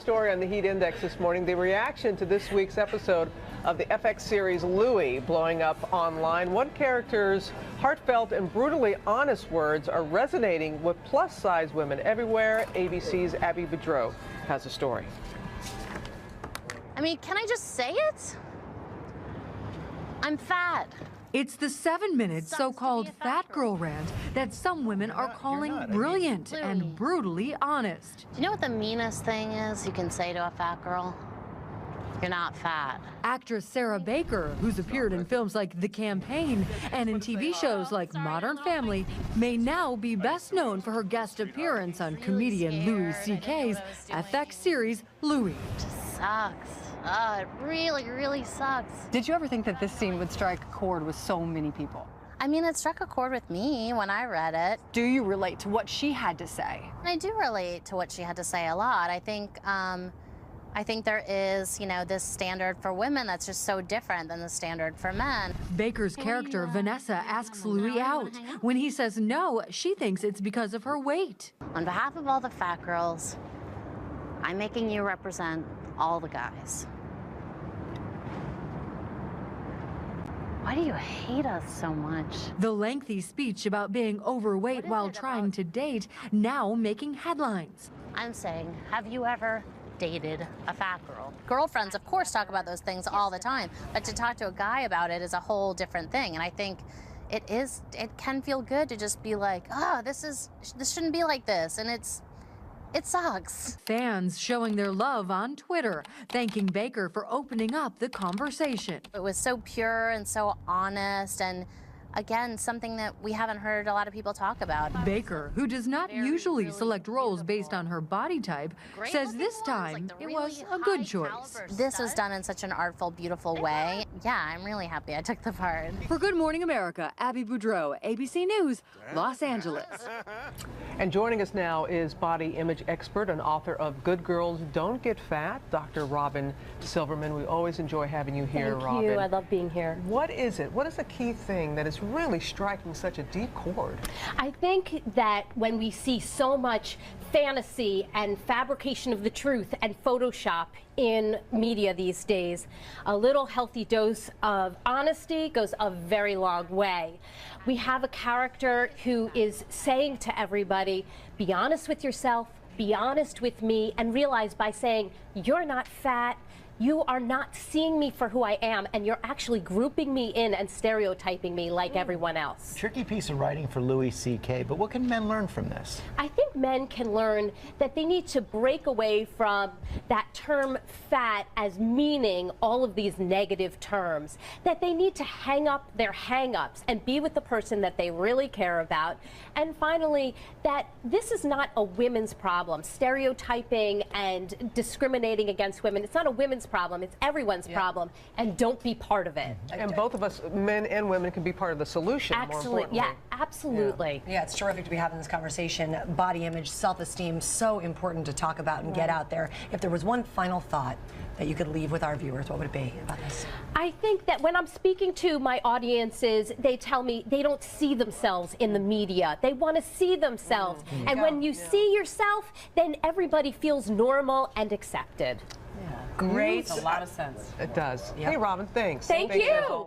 story on the Heat Index this morning, the reaction to this week's episode of the FX series Louie blowing up online. One character's heartfelt and brutally honest words are resonating with plus-size women everywhere. ABC's Abby Boudreau has a story. I mean, can I just say it? I'm fat. It's the 7-minute so-called fat girl rant that some women are calling brilliant and brutally honest. Do you know what the meanest thing is you can say to a fat girl? You're not fat. Actress Sarah Baker, who's appeared in films like The Campaign and in TV shows like Modern Family, may now be best known for her guest appearance on comedian Louis C.K.'s FX series Louie. It just sucks. It really, really sucks. Did you ever think that this scene would strike a chord with so many people? I mean, it struck a chord with me when I read it. Do you relate to what she had to say? I do relate to what she had to say a lot. I think there is, this standard for women that's just so different than the standard for men. Baker's character, Vanessa, asks Louis out. When he says no, she thinks it's because of her weight. On behalf of all the fat girls, I'm making you represent all the guys. Why do you hate us so much? The lengthy speech about being overweight while trying to date now making headlines. I'm saying, have you ever dated a fat girl? Girlfriends, of course, talk about those things all the time, but to talk to a guy about it is a whole different thing. And I think it can feel good to just be like, oh, this shouldn't be like this. And it sucks. Fans showing their love on Twitter, thanking Baker for opening up the conversation. It was so pure and so honest, and again, something that we haven't heard a lot of people talk about. Baker, who does not usually select roles based on her body type, says this time it was a good choice. This was done in such an artful, beautiful way. Yeah, I'm really happy I took the part. For Good Morning America, Abby Boudreau, ABC News, Los Angeles. And joining us now is body image expert and author of Good Girls Don't Get Fat, Dr. Robyn Silverman. We always enjoy having you here, Robyn. Thank you. I love being here. What is it? What is the key thing that is really striking such a deep chord? I think that when we see so much fantasy and fabrication of the truth and Photoshop in media these days, a little healthy dose of honesty goes a very long way. We have a character who is saying to everybody, be honest with yourself, be honest with me, and realize by saying, you're not fat, you are not seeing me for who I am, and you're actually grouping me in and stereotyping me like everyone else. Tricky piece of writing for Louis C.K., but what can men learn from this? I think men can learn that they need to break away from that term fat as meaning all of these negative terms, that they need to hang up their hang-ups and be with the person that they really care about. And finally, that this is not a women's problem. Stereotyping and discriminating against women, it's not a women's problem, it's everyone's problem, and don't be part of it. And both of us, men and women, can be part of the solution. Absolutely, yeah, absolutely. Yeah, it's terrific to be having this conversation. Body image, self-esteem, so important to talk about and get out there. If there was one final thought that you could leave with our viewers, what would it be about this? I think that when I'm speaking to my audiences, they tell me they don't see themselves in the media. They want to see themselves. And when you see yourself, then everybody feels normal and accepted. Great. Makes a lot of sense. It does. Hey, Robyn, thanks. Thank you.